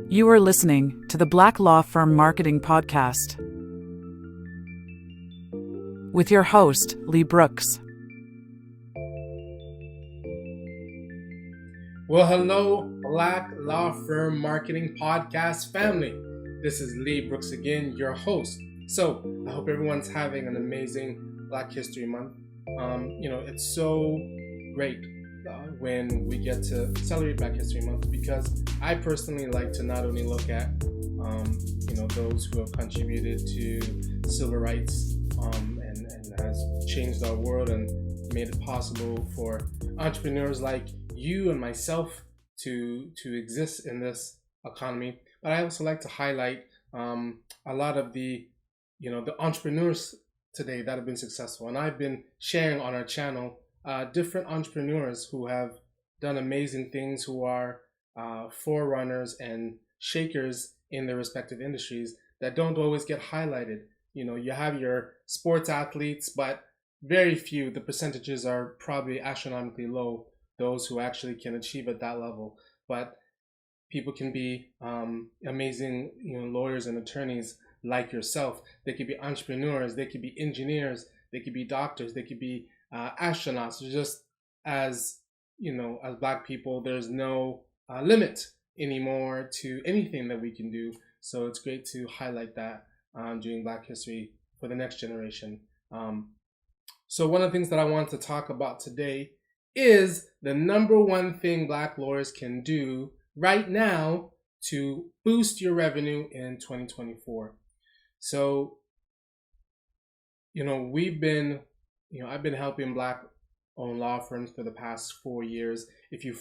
You are listening to the Black Law Firm Marketing Podcast with your host, Lee Brooks. Well, hello, Black Law Firm Marketing Podcast family. This is Lee Brooks again, your host. So, I hope everyone's having an amazing Black History Month. It's so great when we get to celebrate Black History Month, because I personally like to not only look at those who have contributed to civil rights and has changed our world and made it possible for entrepreneurs like you and myself to exist in this economy, but I also like to highlight a lot of the entrepreneurs today that have been successful. And I've been sharing on our channel different entrepreneurs who have done amazing things, who are forerunners and shakers in their respective industries that don't always get highlighted. You have your sports athletes, but very few, the percentages are probably astronomically low, those who actually can achieve at that level. But people can be amazing lawyers and attorneys like yourself. They could be entrepreneurs, they could be engineers, they could be doctors, they could be astronauts. Just as as Black people, there's no limit anymore to anything that we can do. So it's great to highlight that during Black History for the next generation. So one of the things that I want to talk about today is the number one thing Black lawyers can do right now to boost your revenue in 2024. So, I've been helping Black-owned law firms for the past 4 years. If you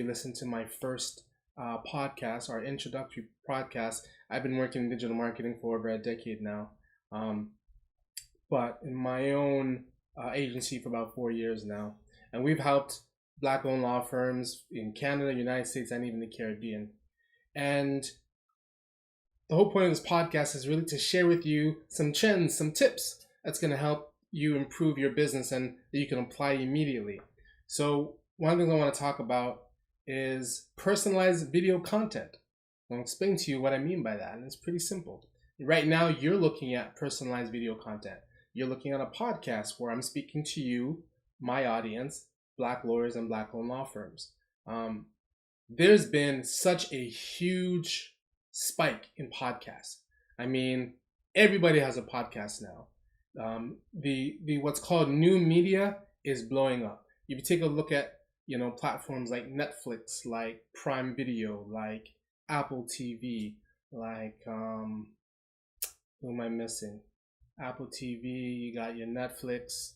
listened to my first podcast, our introductory podcast, I've been working in digital marketing for over a decade now. But in my own agency for about 4 years now. And we've helped Black-owned law firms in Canada, United States, and even the Caribbean. And the whole point of this podcast is really to share with you some trends, some tips that's going to help you improve your business and that you can apply immediately. So one of the things I want to talk about is personalized video content. I'll explain to you what I mean by that, and it's pretty simple. Right now, you're looking at personalized video content. You're looking at a podcast where I'm speaking to you, my audience, Black lawyers and Black-owned law firms. There's been such a huge spike in podcasts. I mean, everybody has a podcast now. The what's called new media is blowing up. If you take a look at platforms like Netflix, like Prime Video, like Apple TV, like who am I missing? Apple TV, you got your Netflix,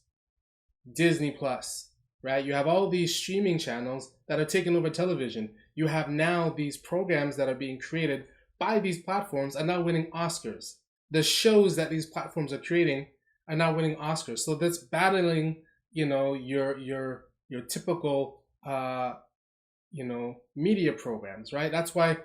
Disney Plus, right? You have all these streaming channels that are taking over television. You have now these programs that are being created by these platforms are now winning Oscars. The shows that these platforms are creating are now winning Oscars. So that's battling, your typical, media programs, right? That's why,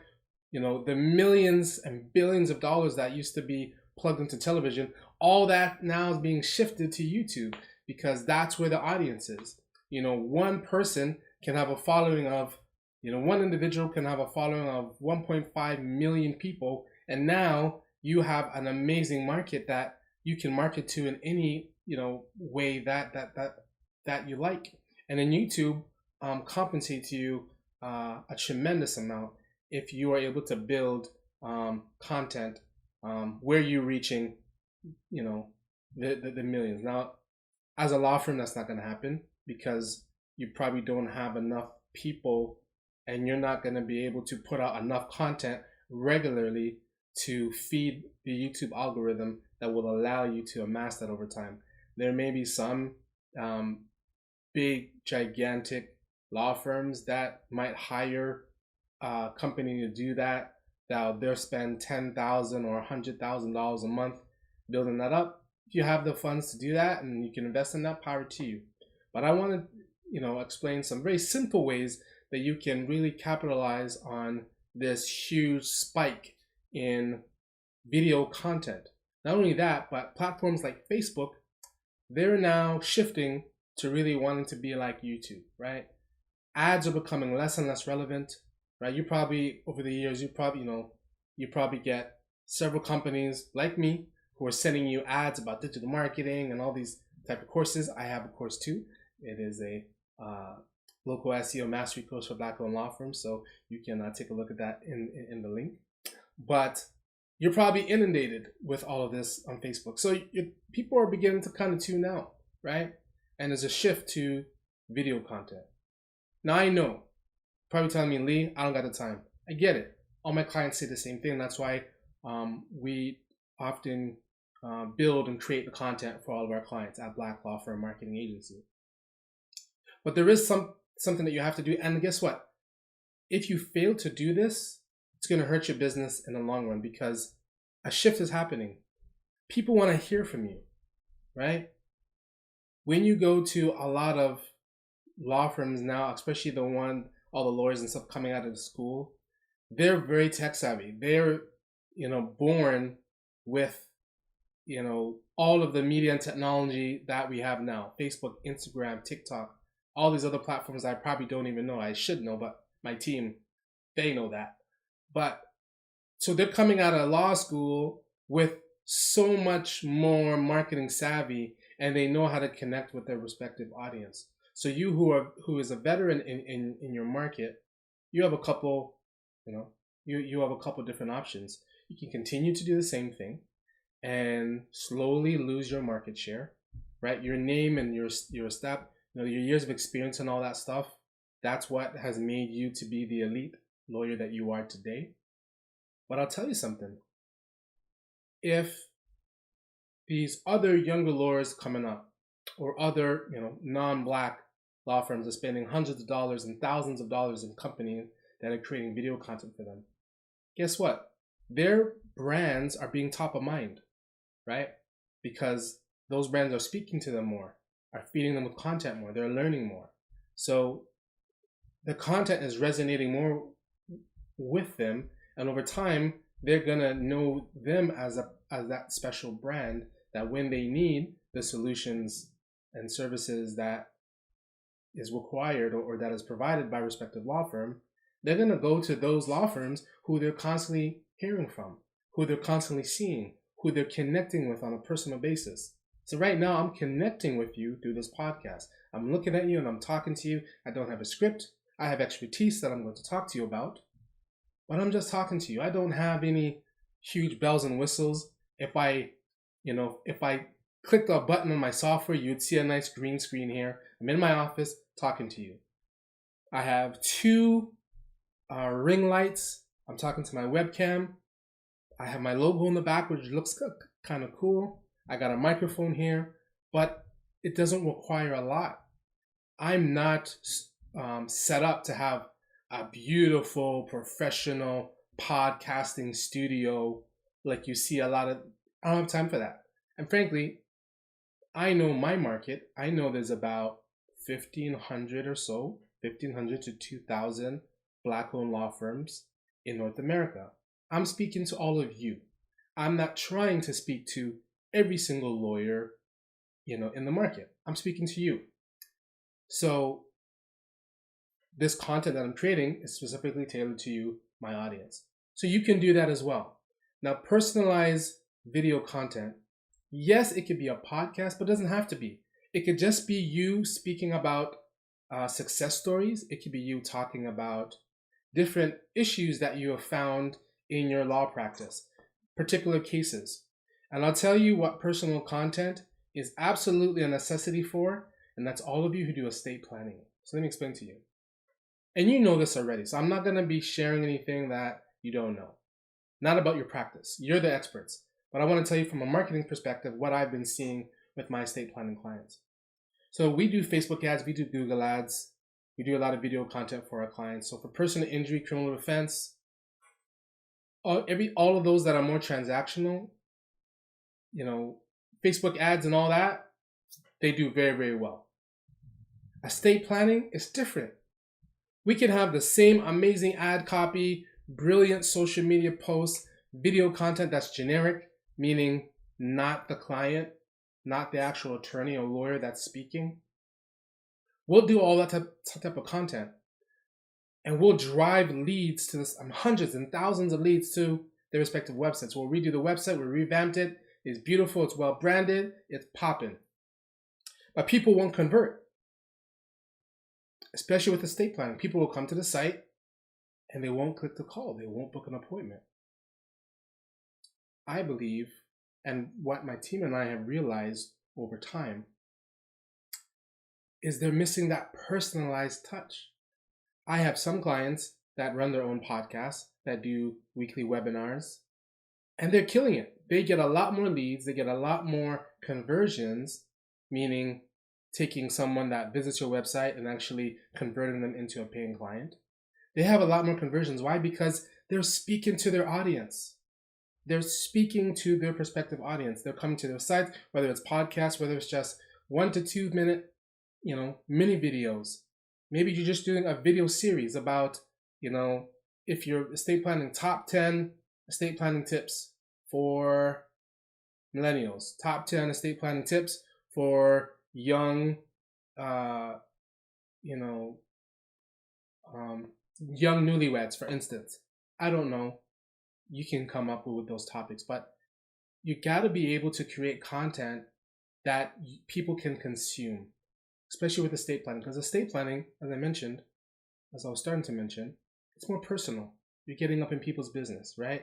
the millions and billions of dollars that used to be plugged into television, all that now is being shifted to YouTube, because that's where the audience is. One person can have a following of, one individual can have a following of 1.5 million people, and now you have an amazing market that you can market to in any, way that you like. And then YouTube compensates you a tremendous amount if you are able to build content where you're reaching, the millions. Now, as a law firm, that's not going to happen, because you probably don't have enough people and you're not going to be able to put out enough content regularly to feed the YouTube algorithm that will allow you to amass that over time. There may be some big, gigantic law firms that might hire a company to do that. They'll spend $10,000 or $100,000 a month building that up. If you have the funds to do that and you can invest in that, power to you. But I want to, explain some very simple ways that you can really capitalize on this huge spike in video content. Not only that, but platforms like Facebook, they're now shifting to really wanting to be like YouTube, right? Ads are becoming less and less relevant. right? You probably, over the years, you probably get several companies like me who are sending you ads about digital marketing and all these type of courses. I have a course too. It is a local SEO mastery course for Black-owned law firms, so you can take a look at that in the link. But you're probably inundated with all of this on Facebook, so people are beginning to kind of tune out, right? And there's a shift to video content. Now I know, probably telling me, Lee, I don't got the time. I get it. All my clients say the same thing. That's why we often build and create the content for all of our clients at Black Law Firm Marketing Agency. But there is something that you have to do. And guess what? If you fail to do this, it's going to hurt your business in the long run, because a shift is happening. People want to hear from you, right? When you go to a lot of law firms now, especially all the lawyers and stuff coming out of the school, they're very tech savvy. They're, born with, all of the media and technology that we have now. Facebook, Instagram, TikTok, all these other platforms I probably don't even know. I should know, but my team, they know that. But so they're coming out of law school with so much more marketing savvy, and they know how to connect with their respective audience. So you who is a veteran in your market, you have a couple, you have a couple different options. You can continue to do the same thing and slowly lose your market share, right? Your name and your step, your years of experience and all that stuff, that's what has made you to be the elite lawyer that you are today. But I'll tell you something. If these other younger lawyers coming up, or other, non-Black law firms are spending hundreds of dollars and thousands of dollars in companies that are creating video content for them, guess what? Their brands are being top of mind, right? Because those brands are speaking to them more, are feeding them with content more, they're learning more. So the content is resonating more with them, and over time, they're gonna know them as that special brand that when they need the solutions and services that is required or that is provided by a respective law firm, they're going to go to those law firms who they're constantly hearing from, who they're constantly seeing, who they're connecting with on a personal basis. So right now I'm connecting with you through this podcast. I'm looking at you and I'm talking to you. I don't have a script. I have expertise that I'm going to talk to you about, but I'm just talking to you. I don't have any huge bells and whistles. If I clicked a button on my software, you'd see a nice green screen here. I'm in my office talking to you. I have 2 ring lights. I'm talking to my webcam. I have my logo in the back, which looks kind of cool. I got a microphone here, but it doesn't require a lot. I'm not set up to have a beautiful professional podcasting studio like you see a lot of. I don't have time for that. And frankly, I know my market. I know there's about 1,500 or so, 1,500 to 2,000 Black-owned law firms in North America. I'm speaking to all of you. I'm not trying to speak to every single lawyer, in the market. I'm speaking to you. So this content that I'm creating is specifically tailored to you, my audience. So you can do that as well. Now, personalize video content. Yes, it could be a podcast, but it doesn't have to be. It could just be you speaking about success stories. It could be you talking about different issues that you have found in your law practice, particular cases. And I'll tell you what personal content is absolutely a necessity for, and that's all of you who do estate planning. So let me explain to you. And you know this already, so I'm not going to be sharing anything that you don't know. Not about your practice. You're the experts. But I want to tell you from a marketing perspective what I've been seeing with my estate planning clients. So we do Facebook ads, we do Google ads, we do a lot of video content for our clients. So for personal injury, criminal offense, all of those that are more transactional, Facebook ads and all that, they do very, very well. Estate planning is different. We can have the same amazing ad copy, brilliant social media posts, video content that's generic, meaning not the client, not the actual attorney or lawyer that's speaking. We'll do all that type of content. and we'll drive leads to this, hundreds and thousands of leads to their respective websites. We'll redo the website, we revamped it, it's beautiful, it's well branded, it's popping. But people won't convert, especially with estate planning. People will come to the site and they won't click the call, they won't book an appointment. I believe, and what my team and I have realized over time, is they're missing that personalized touch. I have some clients that run their own podcasts, that do weekly webinars, and they're killing it. They get a lot more leads, they get a lot more conversions, meaning taking someone that visits your website and actually converting them into a paying client. They have a lot more conversions. Why? Because they're speaking to their audience. They're speaking to their prospective audience. They're coming to their sites, whether it's podcasts, whether it's just 1 to 2 minute, mini videos. Maybe you're just doing a video series about, if you're estate planning, top 10 estate planning tips for millennials, top 10 estate planning tips for young, young newlyweds, for instance. I don't know. You can come up with those topics, but you got to be able to create content that people can consume, especially with estate planning. Because estate planning, as I was starting to mention, it's more personal. You're getting up in people's business, right?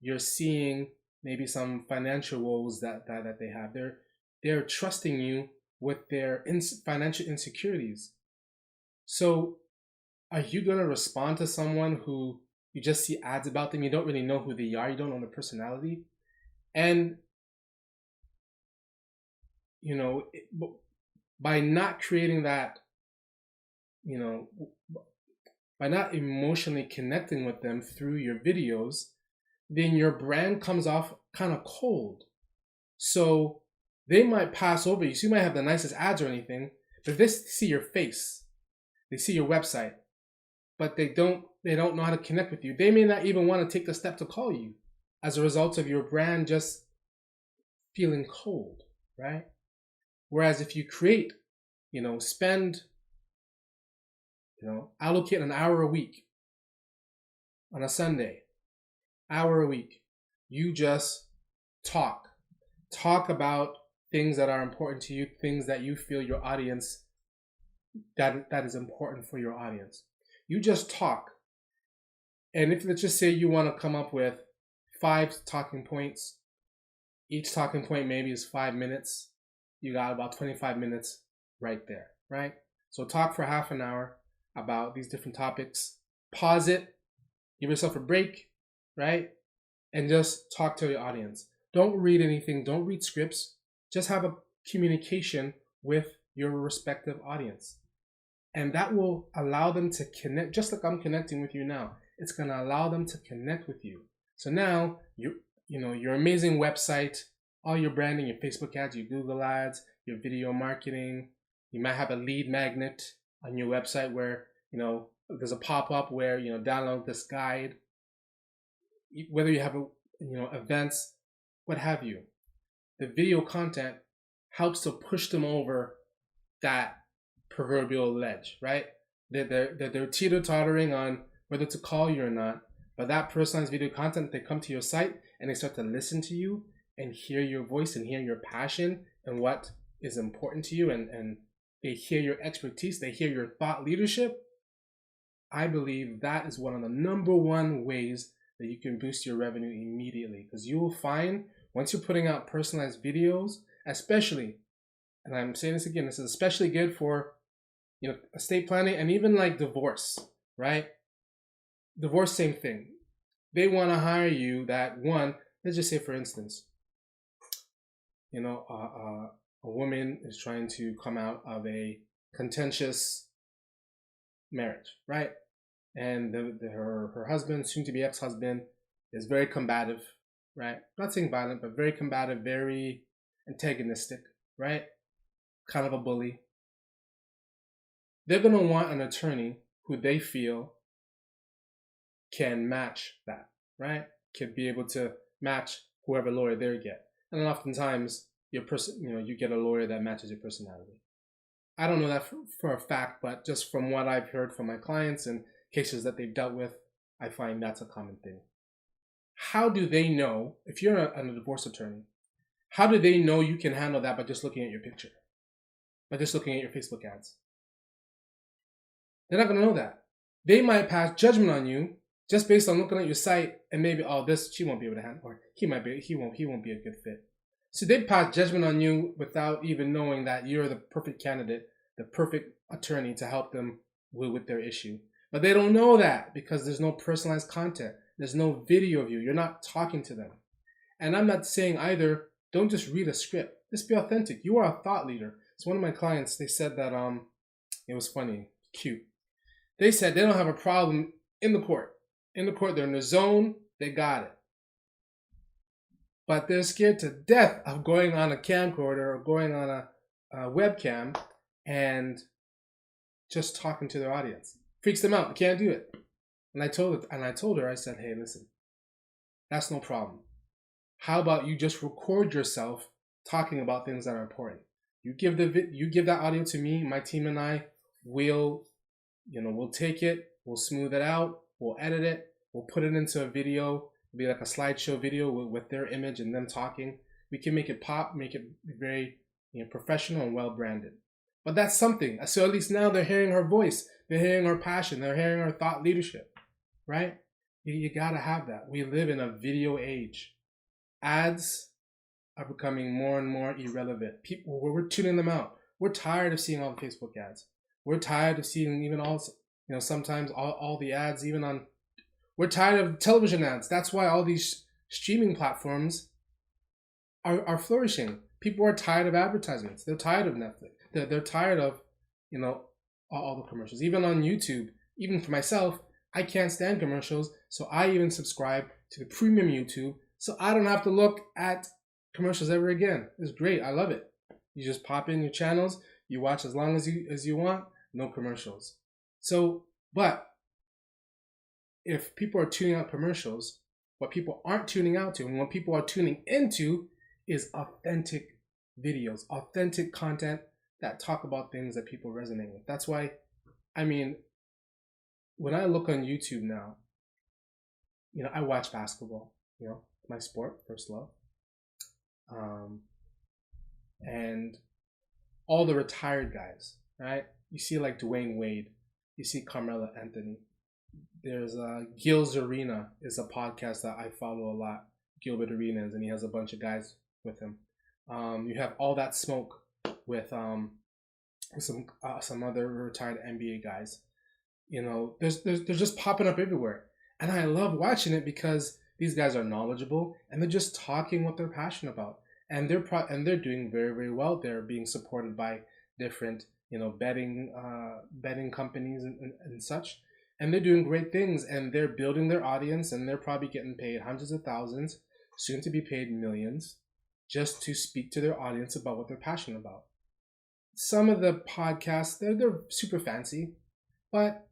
You're seeing maybe some financial woes that they have. They're trusting you with their financial insecurities. So are you going to respond to someone who you just see ads about them, you don't really know who they are, you don't know their personality? And, by not creating that, by not emotionally connecting with them through your videos, then your brand comes off kind of cold. So they might pass over you. So you might have the nicest ads or anything, but they see your face, they see your website, but they don't know how to connect with you. They may not even want to take the step to call you as a result of your brand just feeling cold, right? Whereas if you create, allocate an hour a week on a Sunday, hour a week, you just talk about things that are important to you, things that you feel your audience, that is important for your audience. You just talk. And if, let's just say, you want to come up with 5 talking points, each talking point maybe is 5 minutes, you got about 25 minutes right there, right? So talk for half an hour about these different topics, pause it, give yourself a break, right? And just talk to your audience. Don't read anything, don't read scripts, just have a communication with your respective audience. And that will allow them to connect, just like I'm connecting with you now. It's going to allow them to connect with you. So now, your amazing website, all your branding, your Facebook ads, your Google ads, your video marketing, you might have a lead magnet on your website where, there's a pop-up where, download this guide. Whether you have, events, what have you. The video content helps to push them over that proverbial ledge, right? They're teeter-tottering on whether to call you or not, but that personalized video content, they come to your site and they start to listen to you and hear your voice and hear your passion and what is important to you, and they hear your expertise, they hear your thought leadership. I believe that is one of the number one ways that you can boost your revenue immediately, because you will find once you're putting out personalized videos, especially, and I'm saying this again, this is especially good for estate planning and even like divorce, right? Divorce, same thing. They want to hire you that one, let's just say for instance, a woman is trying to come out of a contentious marriage, right? And her husband, soon to be ex-husband, is very combative, right? Not saying violent, but very combative, very antagonistic, right? Kind of a bully. They're going to want an attorney who they feel can match that, right? Can be able to match whoever lawyer they get. And then oftentimes you get a lawyer that matches your personality. I don't know that for a fact, but just from what I've heard from my clients and cases that they've dealt with, I find that's a common thing. How do they know, if you're a divorce attorney, how do they know you can handle that by just looking at your picture? By just looking at your Facebook ads? They're not going to know that. They might pass judgment on you just based on looking at your site and maybe, oh, this, she won't be able to handle, or he won't be a good fit. So they pass judgment on you without even knowing that you're the perfect candidate, the perfect attorney to help them with their issue. But they don't know that because there's no personalized content. There's no video of you. You're not talking to them. And I'm not saying either, don't just read a script. Just be authentic. You are a thought leader. So one of my clients, they said that, it was funny, cute. They said they don't have a problem in the court. In the court, they're in the zone. They got it. But they're scared to death of going on a camcorder or going on a webcam and just talking to their audience. Freaks them out. They can't do it. And I told her, I said, hey, listen, that's no problem. How about you just record yourself talking about things that are important? You give that audio to me, my team and I, we'll take it, we'll smooth it out, we'll edit it, we'll put it into a video. It'll be like a slideshow video with their image and them talking. We can make it pop, make it very professional and well branded. But that's something. So at least now they're hearing her voice, they're hearing her passion, they're hearing her thought leadership, right? You gotta have that. We live in a video age. Ads are becoming more and more irrelevant. We're tuning them out. We're tired of seeing all the Facebook ads. We're tired of seeing even sometimes all the ads, even on. We're tired of television ads. That's why all these streaming platforms are flourishing. People are tired of advertisements. They're tired of Netflix. They're tired of, all the commercials. Even on YouTube, even for myself, I can't stand commercials. So I even subscribe to the premium YouTube so I don't have to look at commercials ever again. It's great. I love it. You just pop in your channels. You watch as long as you want. No commercials. So, but if people are tuning out commercials, what people aren't tuning out to and what people are tuning into is authentic videos, authentic content that talk about things that people resonate with. That's why, when I look on YouTube now, I watch basketball, my sport, first love. And all the retired guys, right? You see like Dwayne Wade, you see Carmelo Anthony. There's Gil's Arena is a podcast that I follow a lot. Gilbert Arenas, and he has a bunch of guys with him. You have All That Smoke with some other retired NBA guys. They're just popping up everywhere, and I love watching it because these guys are knowledgeable and they're just talking what they're passionate about, and they're doing very, very well. They're being supported by different betting companies and such. And they're doing great things, and they're building their audience, and they're probably getting paid hundreds of thousands, soon to be paid millions, just to speak to their audience about what they're passionate about. Some of the podcasts, they're super fancy, but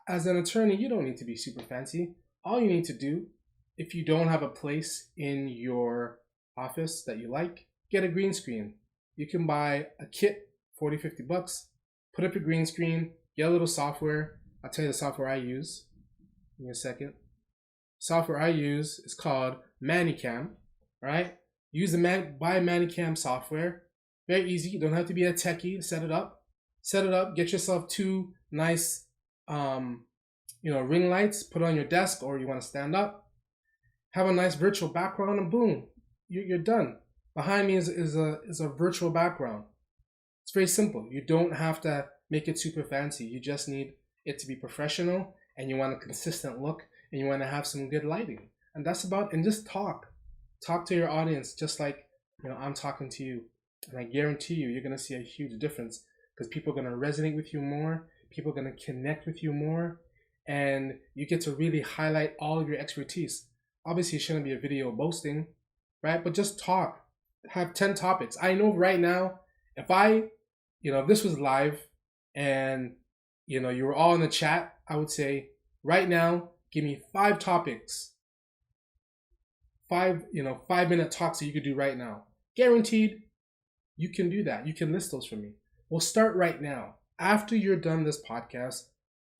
as an attorney, you don't need to be super fancy. All you need to do, if you don't have a place in your office that you like, get a green screen. You can buy a kit, $40-50, put up your green screen, get a little software. I'll tell you the software I use. Give me a second. Software I use is called ManyCam. All right? Buy ManyCam software. Very easy. You don't have to be a techie to set it up. Set it up. Get yourself two nice, ring lights. Put it on your desk, or you want to stand up. Have a nice virtual background, and boom, you're done. Behind me is a virtual background. It's very simple. You don't have to make it super fancy. You just need it to be professional, and you want a consistent look, and you want to have some good lighting, and just talk to your audience, just like I'm talking to you, and I guarantee you're going to see a huge difference because people are going to resonate with you more, people are going to connect with you more, and you get to really highlight all of your expertise. Obviously, it shouldn't be a video boasting, right? But just talk. Have 10 topics. I know right now, if this was live and you were all in the chat, I would say right now, give me 5 topics. 5-minute talks that you could do right now. Guaranteed, you can do that. You can list those for me. We'll start right now. After you're done this podcast,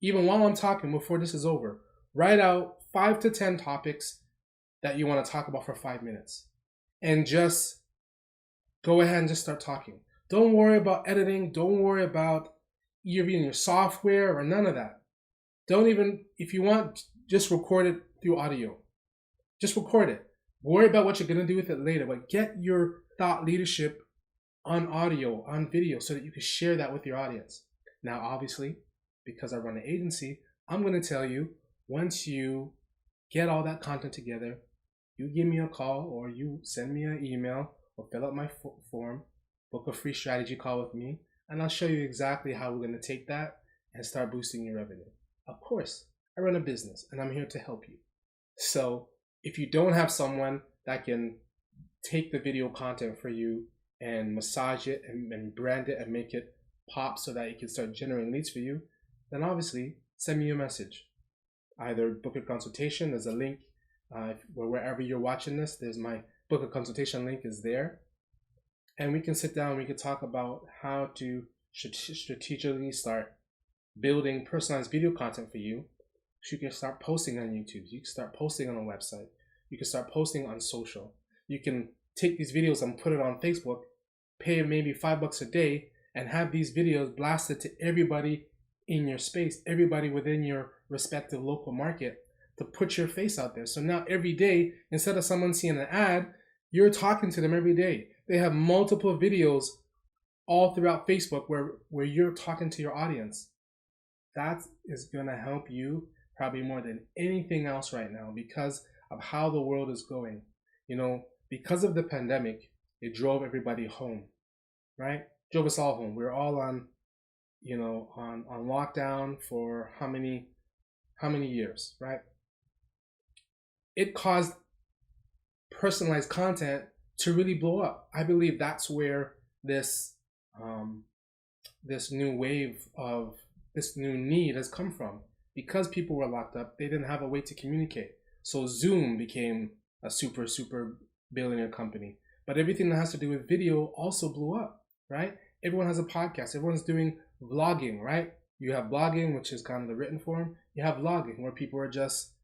Even while I'm talking, before this is over, write out 5 to 10 topics that you want to talk about for 5 minutes. And just go ahead and just start talking. Don't worry about editing. Don't worry about even your software or none of that. Don't even, if you want, just record it through audio. Just record it. Worry about what you're going to do with it later, but get your thought leadership on audio, on video, so that you can share that with your audience. Now, obviously, because I run an agency, I'm going to tell you, once you get all that content together, you give me a call or you send me an email or fill out my form, book a free strategy call with me, and I'll show you exactly how we're going to take that and start boosting your revenue. Of course, I run a business and I'm here to help you. So if you don't have someone that can take the video content for you and massage it and brand it and make it pop so that it can start generating leads for you, then obviously send me a message. Either book a consultation, there's a link wherever you're watching this, there's my book a consultation link is there. And we can sit down, we can talk about how to strategically start building personalized video content for you. So you can start posting on YouTube, you can start posting on a website, you can start posting on social. You can take these videos and put it on Facebook, pay maybe $5 a day, and have these videos blasted to everybody in your space, everybody within your respective local market, to put your face out there. So now every day, instead of someone seeing an ad, you're talking to them every day. They have multiple videos all throughout Facebook where you're talking to your audience. That is going to help you probably more than anything else right now because of how the world is going. You know, because of the pandemic, it drove everybody home, right? Drove us all home. We were all on, you know, on lockdown for how many years, right? It caused personalized content to really blow up. I believe that's where this new wave of this new need has come from. Because people were locked up, they didn't have a way to communicate. So Zoom became a super billionaire company. But everything that has to do with video also blew up, right? Everyone has a podcast. Everyone's doing vlogging, right? You have blogging, which is kind of the written form. You have vlogging, where people are just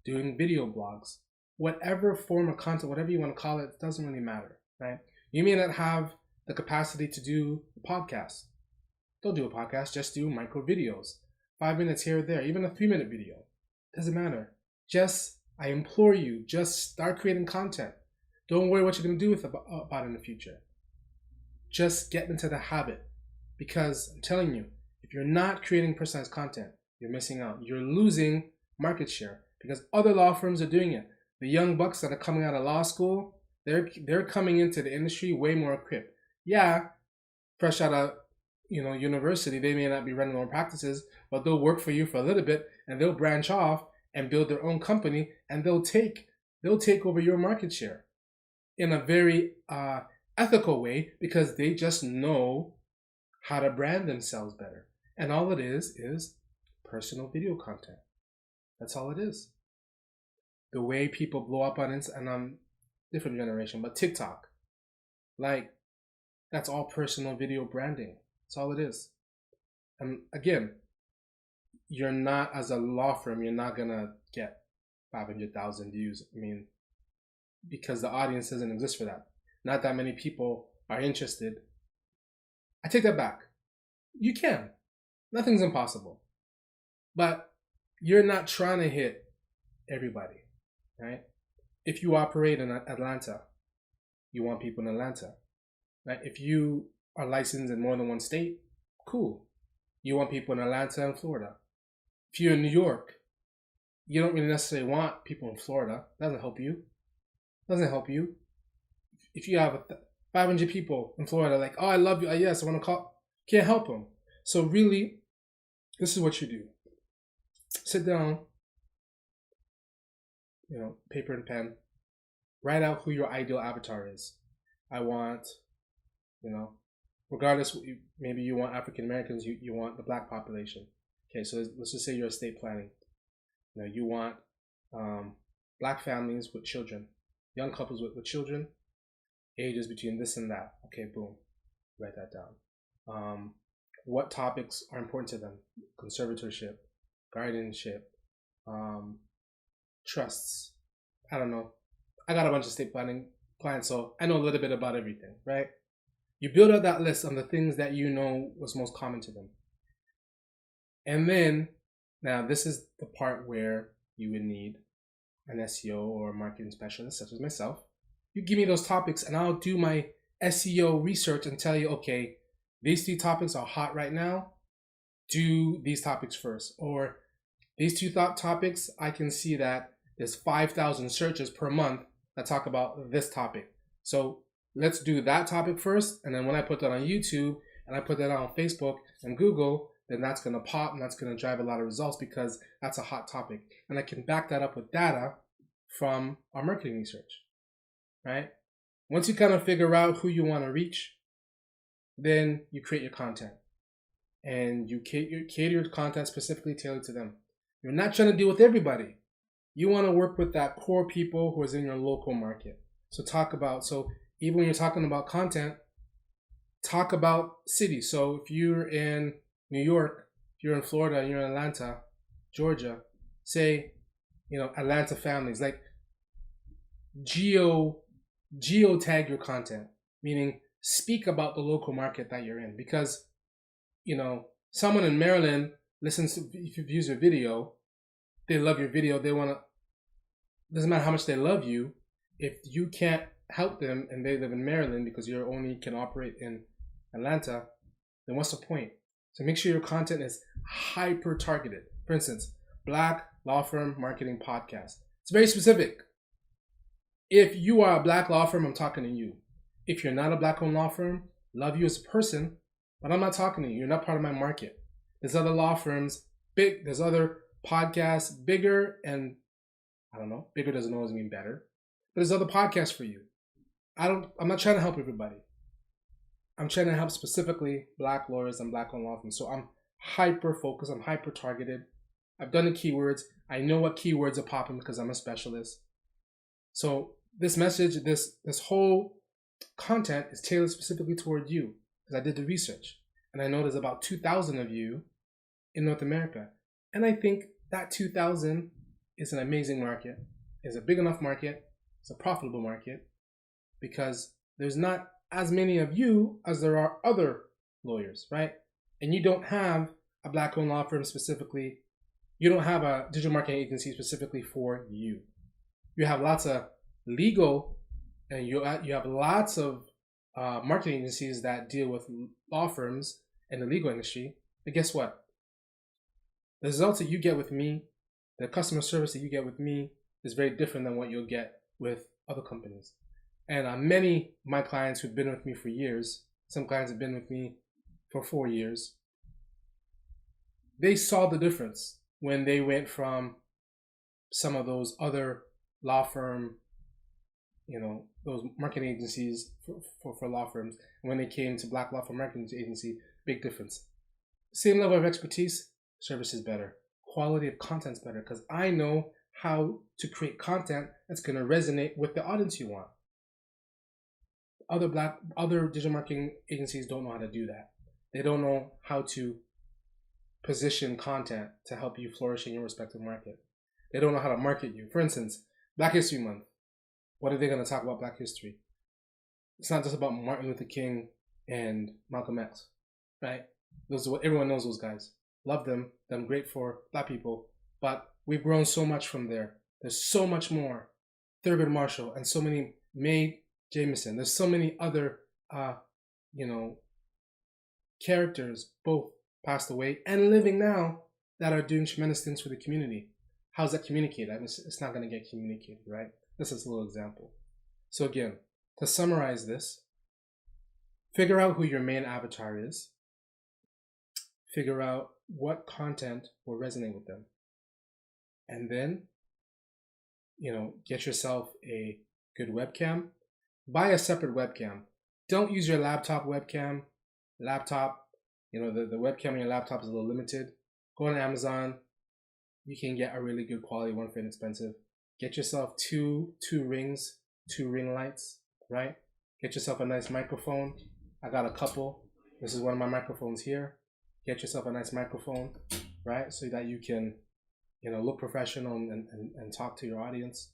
doing video blogs. Whatever form of content, whatever you want to call it, it doesn't really matter, right? You may not have the capacity to do a podcast. Don't do a podcast, just do micro videos. 5 minutes here or there, even a 3-minute video. Doesn't matter. I implore you, just start creating content. Don't worry what you're going to do with about in the future. Just get into the habit. Because I'm telling you, if you're not creating personalized content, you're missing out. You're losing market share because other law firms are doing it. The young bucks that are coming out of law school, they're coming into the industry way more equipped. Yeah, fresh out of university, they may not be running their own practices, but they'll work for you for a little bit and they'll branch off and build their own company and they'll take over your market share in a very ethical way because they just know how to brand themselves better. And all it is personal video content. That's all it is. The way people blow up on Instagram, and I'm different generation, but TikTok, like that's all personal video branding. That's all it is. And again, you're not, as a law firm, you're not gonna get 500,000 views. I mean, because the audience doesn't exist for that. Not that many people are interested. I take that back. You can. Nothing's impossible. But you're not trying to hit everybody, right? If you operate in Atlanta, you want people in Atlanta, right? If you are licensed in more than one state, cool. You want people in Atlanta and Florida. If you're in New York, you don't really necessarily want people in Florida. Doesn't help you. If you have 500 people in Florida, like, oh, I love you. Yes, I want to call. Can't help them. So really, this is what you do. Sit down, paper and pen. Write out who your ideal avatar is. I want, regardless, maybe you want African Americans, you want the black population. Okay, so let's just say you're estate planning. You want black families with children, young couples with children, ages between this and that. Okay, boom, write that down. What topics are important to them? Conservatorship, guardianship, trusts. I don't know. I got a bunch of estate planning clients, so I know a little bit about everything, right? You build out that list of the things that you know was most common to them. And then, now this is the part where you would need an SEO or marketing specialist, such as myself. You give me those topics and I'll do my SEO research and tell you, okay, these 3 topics are hot right now. Do these topics first. Or these 2 topics, I can see that there's 5,000 searches per month that talk about this topic. So let's do that topic first. And then when I put that on YouTube and I put that on Facebook and Google, then that's going to pop and that's going to drive a lot of results because that's a hot topic. And I can back that up with data from our marketing research, right? Once you kind of figure out who you want to reach, then you create your content. And you cater your content specifically tailored to them. You're not trying to deal with everybody. You want to work with that core people who is in your local market. So even when you're talking about content, talk about cities. So if you're in New York, if you're in Florida, you're in Atlanta, Georgia, say, Atlanta families, like geo tag your content, meaning speak about the local market that you're in. Because, someone in Maryland listens to, if you views your video, they love your video, doesn't matter how much they love you, if you can't help them and they live in Maryland because you only can operate in Atlanta, then what's the point? So make sure your content is hyper targeted. For instance, Black Law Firm Marketing Podcast. It's very specific. If you are a Black law firm, I'm talking to you. If you're not a Black-owned law firm, love you as a person, but I'm not talking to you. You're not part of my market. There's other law firms, there's other podcasts, bigger, and I don't know, bigger doesn't always mean better, but there's other podcasts for you. I'm not trying to help everybody. I'm trying to help specifically Black lawyers and Black-owned law firms. So I'm hyper focused, I'm hyper targeted. I've done the keywords. I know what keywords are popping because I'm a specialist. So this message, this whole content is tailored specifically toward you because I did the research. And I know there's about 2,000 of you in North America. And I think that 2,000 is an amazing market. It's a big enough market. It's a profitable market because there's not as many of you as there are other lawyers, right? And you don't have a Black-owned law firm specifically. You don't have a digital marketing agency specifically for you. You have lots of legal and you have lots of marketing agencies that deal with law firms and the legal industry. But guess what? The results that you get with me, the customer service that you get with me is very different than what you'll get with other companies. And many of my clients who've been with me for years, some clients have been with me for 4 years, they saw the difference when they went from some of those other law firm, those marketing agencies for law firms. And when they came to Black Law Firm Marketing Agency, big difference. Same level of expertise, service is better. Quality of content's better because I know how to create content that's going to resonate with the audience you want. Other digital marketing agencies don't know how to do that. They don't know how to position content to help you flourish in your respective market. They don't know how to market you. For instance, Black History Month. What are they going to talk about Black history? It's not just about Martin Luther King and Malcolm X, right? Everyone knows those guys. Love them. I'm great for Black people. But we've grown so much from there. There's so much more. Thurgood Marshall and so many Mae Jameson. There's so many other, characters, both passed away and living now, that are doing tremendous things for the community. How's that communicated? I mean, it's not going to get communicated, right? This is a little example. So again, to summarize this, figure out who your main avatar is. Figure out what content will resonate with them. And then, get yourself a good webcam. Buy a separate webcam. Don't use your laptop webcam. The webcam on your laptop is a little limited. Go on Amazon. You can get a really good quality one for inexpensive. Get yourself two rings, 2 ring lights, right? Get yourself a nice microphone. I got a couple. This is one of my microphones here. Get yourself a nice microphone. right? So that you can, look professional and talk to your audience.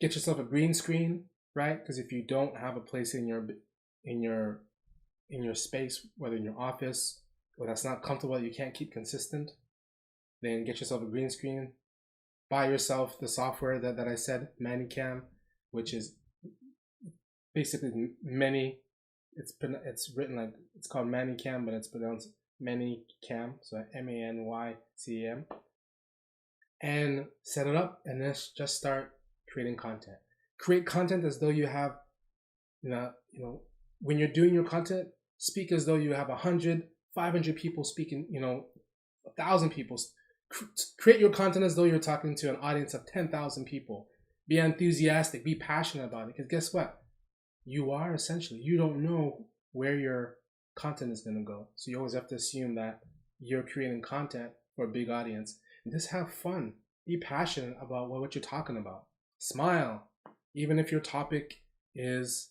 Get yourself a green screen, right? Because if you don't have a place in your space, whether in your office or that's not comfortable, you can't keep consistent, then get yourself a green screen. Buy yourself the software that I said, ManyCam, which is basically it's written like, it's called ManyCam, but it's pronounced ManyCam, so MANYCAM. And set it up and then just start creating content. Create content as though you have, when you're doing your content, speak as though you have 100, 500 people speaking, 1,000 people. Create your content as though you're talking to an audience of 10,000 people. Be enthusiastic, be passionate about it. Because guess what? You don't know where your content is going to go. So you always have to assume that you're creating content for a big audience. And just have fun. Be passionate about what you're talking about. Smile. Even if your topic is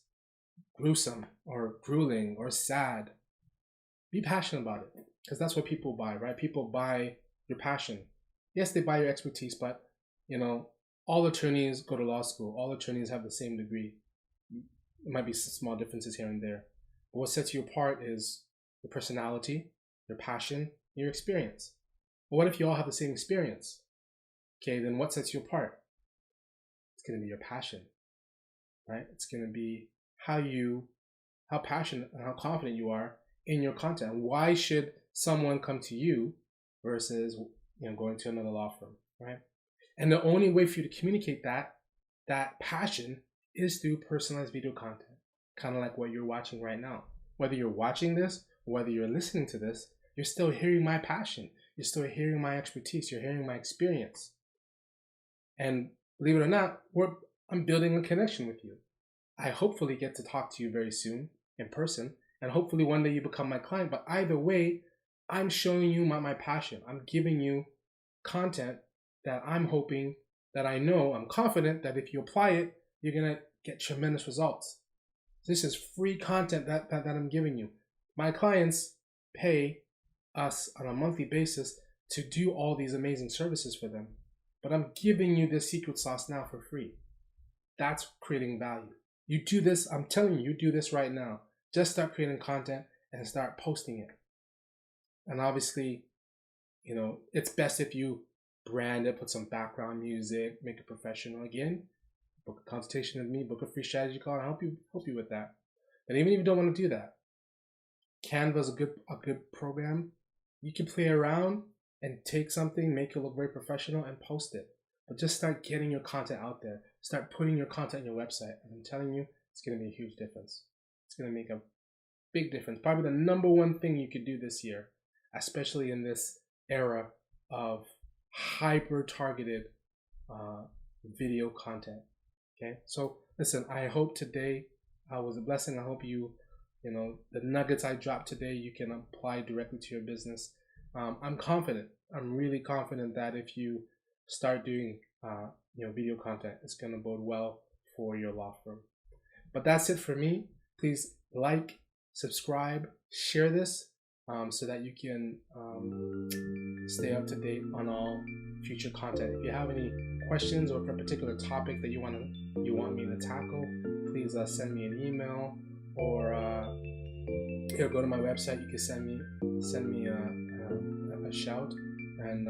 gruesome or grueling or sad, be passionate about it. Because that's what people buy, right? People buy your passion. Yes, they buy your expertise, but all attorneys go to law school. All attorneys have the same degree. There might be some small differences here and there. But what sets you apart is your personality, your passion, your experience. But what if you all have the same experience? Okay, then what sets you apart? It's going to be your passion, right? It's going to be how passionate and how confident you are in your content. Why should someone come to you versus going to another law firm, right? And the only way for you to communicate that passion is through personalized video content, kind of like what you're watching right now. Whether you're watching this, whether you're listening to this, you're still hearing my passion. You're still hearing my expertise. You're hearing my experience. And believe it or not, I'm building a connection with you. I hopefully get to talk to you very soon in person, and hopefully one day you become my client. But either way, I'm showing you my passion. I'm giving you content that I'm hoping, that I know, I'm confident that if you apply it, you're going to get tremendous results. This is free content that I'm giving you. My clients pay us on a monthly basis to do all these amazing services for them. But I'm giving you this secret sauce now for free. That's creating value. You do this, I'm telling you, do this right now. Just start creating content and start posting it. And obviously, it's best if you brand it, put some background music, make it professional. Again, book a consultation with me, book a free strategy call, and help you with that. And even if you don't want to do that, Canva is a good program. You can play around and take something, make it look very professional, and post it. But just start getting your content out there. Start putting your content on your website. And I'm telling you, it's going to be a huge difference. It's going to make a big difference. Probably the number one thing you could do this year, especially in this era of hyper-targeted video content. Okay, so listen, I hope today was a blessing. I hope the nuggets I dropped today, you can apply directly to your business. I'm confident. I'm really confident that if you start doing video content, it's going to bode well for your law firm. But that's it for me. Please like, subscribe, share this so that you can stay up to date on all future content. If you have any questions or for a particular topic that you want me to tackle, please send me an email or go to my website. You can send me a shout, and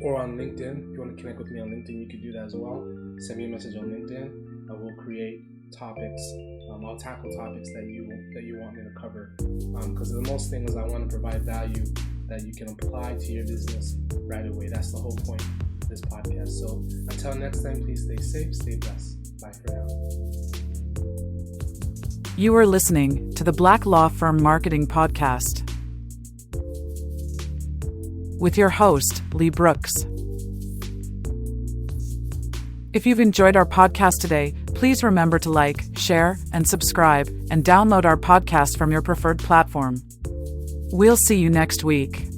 or on LinkedIn. If you want to connect with me on LinkedIn, you can do that as well. Send me a message on LinkedIn, and we'll create topics. I'll tackle topics that you want me to cover. Because the most thing is I want to provide value that you can apply to your business right away. That's the whole point of this podcast. So until next time, please stay safe, stay blessed. Bye for now. You are listening to the Black Law Firm Marketing Podcast with your host, Lee Brooks. If you've enjoyed our podcast today, please remember to like, share, and subscribe, and download our podcast from your preferred platform. We'll see you next week.